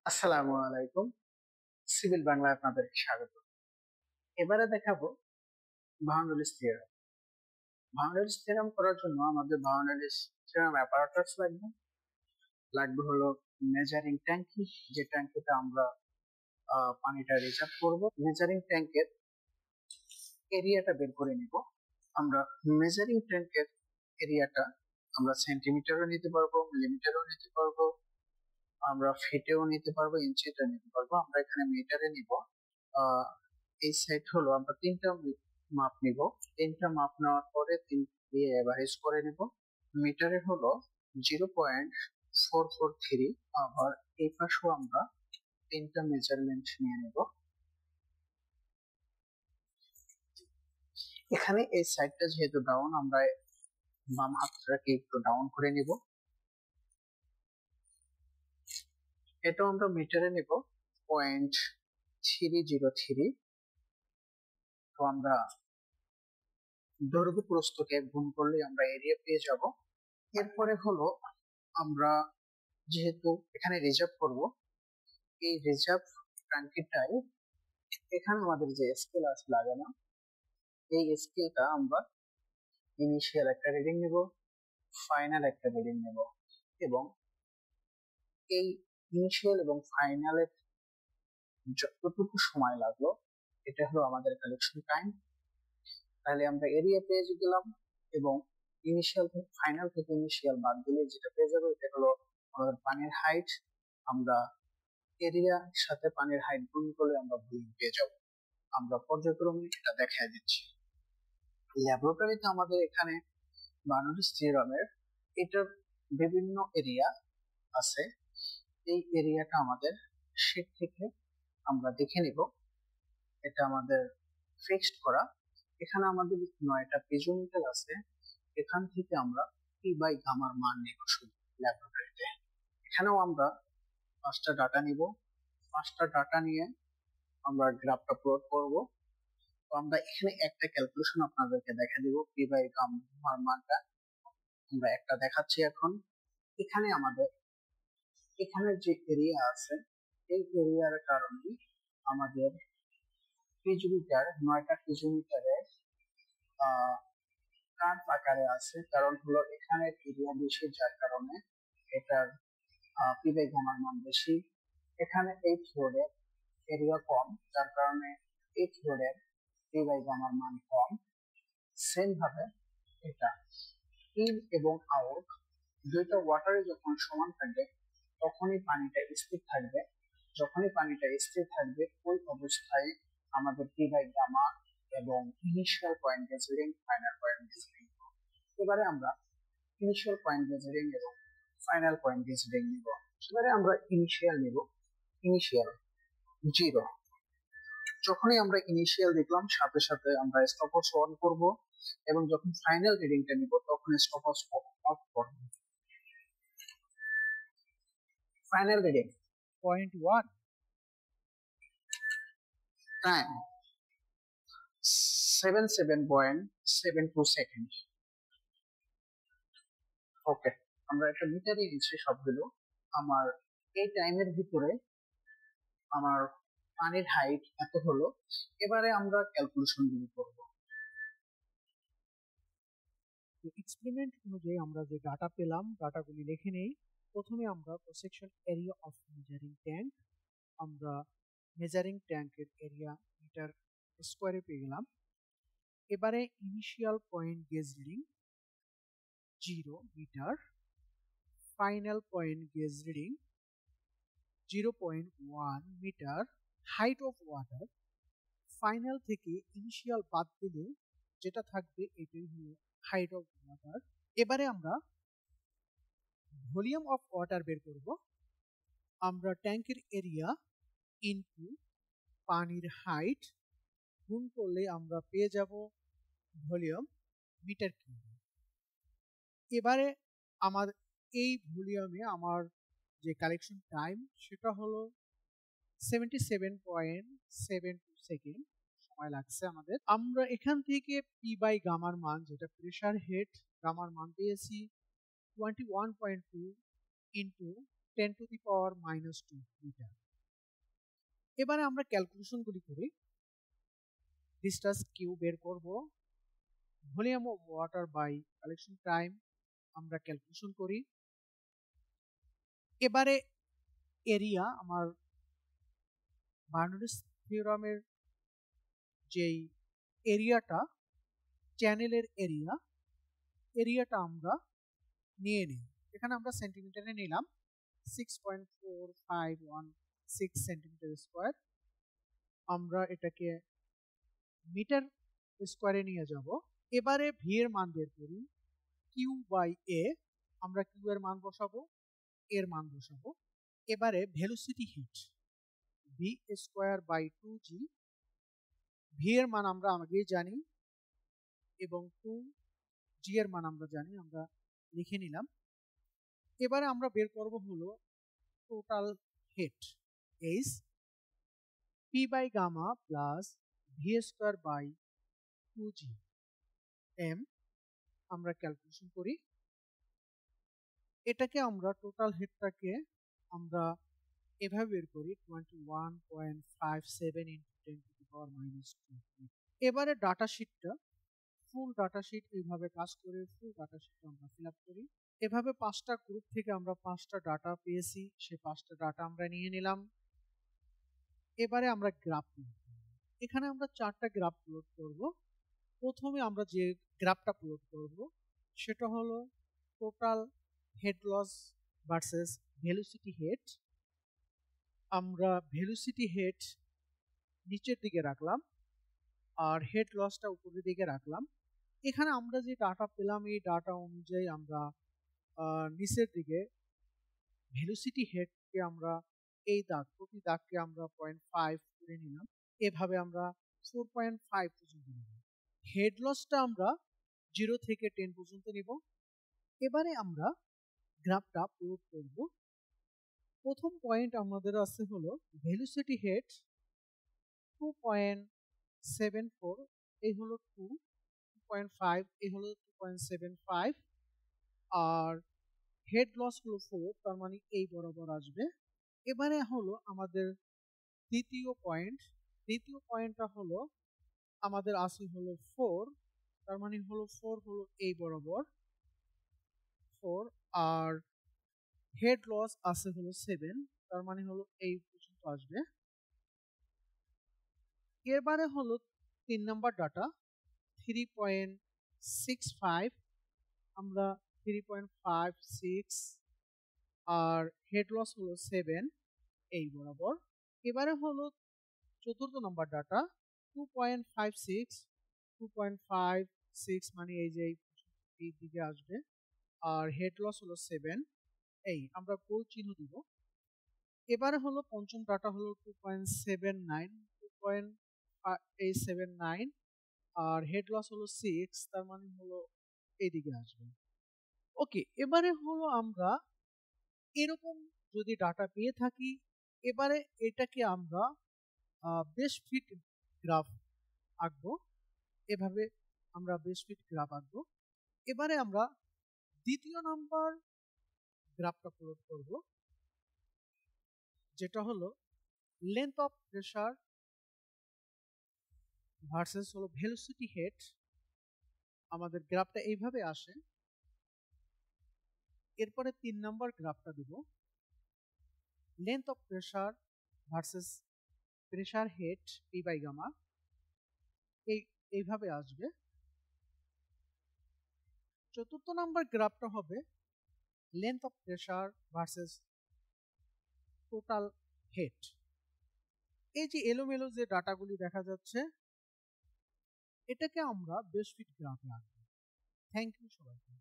আসসালামু আলাইকুম। সিভিল বাংলায় আপনাদেরকে স্বাগত। এবারে দেখাবো বাউন্ডারিজ থিওরেম। বাউন্ডারিজ থিওরেম করার জন্য আমাদের বাউন্ডারিজ থিওরেম অ্যাপারেটস লাগবে। লাগবে হলো মেজারিং ট্যাঙ্কি, যে ট্যাঙ্কিতে আমরা পানিটা রিজার্ভ করব। মেজারিং ট্যাঙ্কের এরিয়াটা বের করে নিব। আমরা মেজারিং ট্যাঙ্কের এরিয়াটা আমরা সেন্টিমিটারও নিতে পারবো, মিলিমিটারও নিতে পারবো, আমরা ফিটেও নিতে পারবো, ইঞ্চিতে নিতে পারবো। আমরা এখানে মিটারে নিব। আহ এই সাইড হলো আমরা তিনটা মাপ নিব। তিনটা মাপ নেওয়ার পরে তিন দিয়ে এভারেজ করে নিব। মিটারে হলো 0.443। আবার এই পাশেও আমরা তিনটা মেজারমেন্ট নিয়ে নিব। এখানে এই সাইডটা যেহেতু ডাউন, আমরা বাম হাতটাকে একটু ডাউন করে নিব। এটা আমরা মিটারে নিব 0.303। তো আমরা দৈর্ঘ্য প্রস্থকে গুণ করলে আমরা এরিয়া পেয়ে যাব। এরপরে হলো আমরা যেহেতু এখানে রিজার্ভ করব, এই রিজার্ভ ট্যাঙ্কিটাই এখানে আমাদের যে স্কেল আছে লাগানো, এই স্কেলটা আমরা ইনিশিয়াল একটা রিডিং নেব, ফাইনাল একটা রিডিং নেব, এবং এই ইনিশিয়াল এবং ফাইনালের যতটুকু সময় লাগলো এটা হলো আমাদের কালেকশন টাইম। তাহলে আমরা এরিয়া পেয়ে গেলাম, এবং ইনিশিয়াল থেকে ফাইনাল থেকে ইনিশিয়াল বাদ দিলে যেটা পেয়ে যাবো এটা হলো আমাদের পানির হাইট। আমরা এরিয়ার সাথে পানির হাইট গুণ করলে আমরা ভলিউম পেয়ে যাব। আমরা পর্যায়ক্রমে এটা দেখায় দিচ্ছি। ল্যাবরেটরিতে আমাদের এখানে বার্নৌলিস থিওরেমের এটার বিভিন্ন এরিয়া আছে। এই এরিয়াটা আমাদের শীট থেকে আমরা দেখে নিব। এটা আমাদের ফিক্সড করা। এখানে আমাদের 9টা পিজোমিটার আছে। এখান থেকে আমরা পি বাই গামার মান নিব শুধু ল্যাবরেটরিতে। এখানেও আমরা 5টা ডাটা নিব। 5টা ডাটা নিয়ে আমরা গ্রাফটা প্লট করব। তো আমরা এখানে একটা ক্যালকুলেশন আপনাদেরকে দেখা দিব পি বাই গামার মানটা। আমরা একটা দেখাচ্ছি এখন। এখানে আমাদের এখানের যে এরিয়া আছে, এই এরিয়ার কারণে আমাদের পিজোমিটার 9টা পিজোমিটারে কার্ভ আকারে আছে। কারণ হলো এখানে এরিয়া বেশি, যার কারণে এটার পি বাই গামার মান বেশি। এখানে এই ফ্লোরের এরিয়া কম, যার কারণে এই ফ্লোরের পি বাই গামার মান কম। সেম ভাবে এটা ইন এবং আউট দুইটা ওয়াটারে যখন সমান থাকবে তখনই পানিটা স্থির থাকবে। যখনই পানিটা স্থির থাকবে ওই অবস্থায় আমাদের পি বাই গামা এবং initial point gauge reading, final point gauge reading. এবারে আমরা ইনিশিয়াল পয়েন্ট গেজ রিডিং এবং ফাইনাল পয়েন্ট গেজ রিডিং নিব। এবারে আমরা ইনিশিয়াল নিব। ইনিশিয়াল 0। যখনই আমরা ইনিশিয়াল দেখলাম সাথে সাথে আমরা স্টপওয়াচ অন করব, এবং যখন ফাইনাল রিডিংটা নিব তখন স্টপওয়াচ অফ করব। Final reading 0.1 time 77.72 second. Okay, আমরা একটা মিটারে নিচ্ছি সবগুলো। আমার এই টাইমের ভিতরে আমার পানির হাইট এত হলো। এবারে আমরা ক্যালকুলেশন গুলো করব। এক্সপেরিমেন্ট অনুযায়ী আমরা যে ডাটা পেলাম ডাটাগুলি লিখে নেই। প্রথমে আমরা cross section area of measuring tank, আমরা মেজারিং ট্যাঙ্কের এরিয়া মিটার স্কোয়ারে পেয়ে গেলাম। এবারে initial point gauge reading 0 metre, final point gauge reading 0.1 metre. Height of water, final থেকে ইনিশিয়াল বাদ দিলে যেটা থাকবে এটাই হলো হাইট অফ ওয়াটার। এবারে আমরা ভলিউম অফ ওয়াটার বের করব। আমরা ট্যাঙ্কের এরিয়া ইনটু পানির হাইট গুণ করলে আমরা পেয়ে যাব ভলিউম মিটার কিউব। এবারে আমার এই ভলিউমে আমার যে কালেকশন টাইম সেটা হলো 77.72 সেকেন্ড সময় লাগছে আমাদের। আমরা এখান থেকে পি বাই গামার মান, যেটা প্রেসার হেড গামার মান পেয়েছি 21.2 ইন্টু 10⁻² মিটার। এবারে আমরা ক্যালকুলেশনগুলি করি। ডিসচার্জ কিউ বের করব, volume of water by collection time আমরা ক্যালকুলেশন করি। এবারে এরিয়া, আমার বার্নৌলিস থিওরামের যেই এরিয়াটা, চ্যানেলের এরিয়াটা আমরা নিয়ে নিই। এখানে আমরা সেন্টিমিটারে নিলাম 6.4516 সেন্টিমিটার স্কোয়ার। আমরা এটাকে মিটার স্কোয়ারে নিয়ে যাব। এবারে ভি এর মান বের করি, কিউ বাই এ। আমরা কিউ এর মান বসাবো, এর মান বসাবো। এবারে velocity head V square by 2g। V এর মান আমরা আগেই জানি এবং 2g এর মান আমরা জানি, আমরা লিখে নিলাম। এবারে আমরা বের করব হলো total head H P by gamma plus V square by 2g M. আমরা ক্যালকুলেশন করি। এটাকে আমরা টোটাল হিটটাকে আমরা এভাবে বের করি 21.57 × 10⁻²। এবারে ডাটা শিটটা, ফুল ডাটা শিট এইভাবে কাজ করে ফুল ডাটা শিটটা আমরা ফিল আপ করি। এভাবে 5টা গ্রুপ থেকে আমরা 5টা ডাটা পেয়েছি, সেই 5টা ডাটা আমরা নিয়ে নিলাম। এবারে আমরা গ্রাফ প্লট করব। এখানে আমরা 4টা গ্রাফ প্লট করব। প্রথমে আমরা যে গ্রাফটা প্লট করব সেটা হলো total head loss versus velocity head. আমরা ভেলোসিটি হেড নিচের দিকে রাখলাম আর হেড লসটা উপরের দিকে রাখলাম। এখানে আমরা যে ডাটা পেলাম এই ডাটা অনুযায়ী আমরা নিচের দিকে ভেলোসিটি হেডকে আমরা এই দাগ, প্রতি দাগকে আমরা 0.5 করে নিলাম। এভাবে আমরা 4.5 পর্যন্ত নিব। হেড লসটা আমরা 0 থেকে 10 পর্যন্ত নিব। এবারে আমরা গ্রাফটা প্লট করব। প্রথম পয়েন্ট আমাদের আছে হলো ভেলোসিটি হেড 2.74, এই হলো 2.5, এই হলো 2.75, আর হেড লস হলো 4, তার মানে এই বরাবর আসবে। এবারে হলো আমাদের দ্বিতীয় পয়েন্টটা হলো আমাদের আছে হলো 4, তার মানে হলো 4 হলো এই বরাবর 4, আর হেড লস আছে হলো 7, তার মানে হলো এই পর্যন্ত আসবে। এবারে হলো 3 নাম্বার ডাটা 3.65, আমরা 3.56, আর হেড লস হলো 7 এই বরাবর। এবারে হলো চতুর্থ নাম্বার ডাটা 2.56 মানে এই যে এই দিকে আসবে, আর হেড লস হলো 7, এই আমরা গোল চিহ্ন দিব। এবারে হলো পঞ্চম ডাটা হলো 2.79, আর হেড লস হলো 6, তার মানে হলো এইদিকে আসবে। ওকে, এবারে হলো আমরা এরকম যদি ডাটা পেয়ে থাকি, এবারে এটাকে আমরা বেস ফিট গ্রাফ আঁকবো। এভাবে আমরা বেস ফিট গ্রাফ আঁকবো। এবারে আমরা দ্বিতীয় নাম্বার গ্রাফটা প্লট করব, যেটা হলো লেন্থ অফ প্রেসার ভার্সেস হলো ভেলোসিটি হেড। আমাদের গ্রাফটা এইভাবে আসে। এরপরে 3 নাম্বার গ্রাফটা দেব, length of pressure versus pressure head P by gamma, এইভাবে আসবে। চতুর্থ নাম্বার গ্রাফটা হবে length of pressure versus total head. এই যে এলোমেলো যে ডাটাগুলি দেখা যাচ্ছে, এটাকে আমরা বেস ফিট গ্রাফে আঁকবো। থ্যাংক ইউ সবাইকে।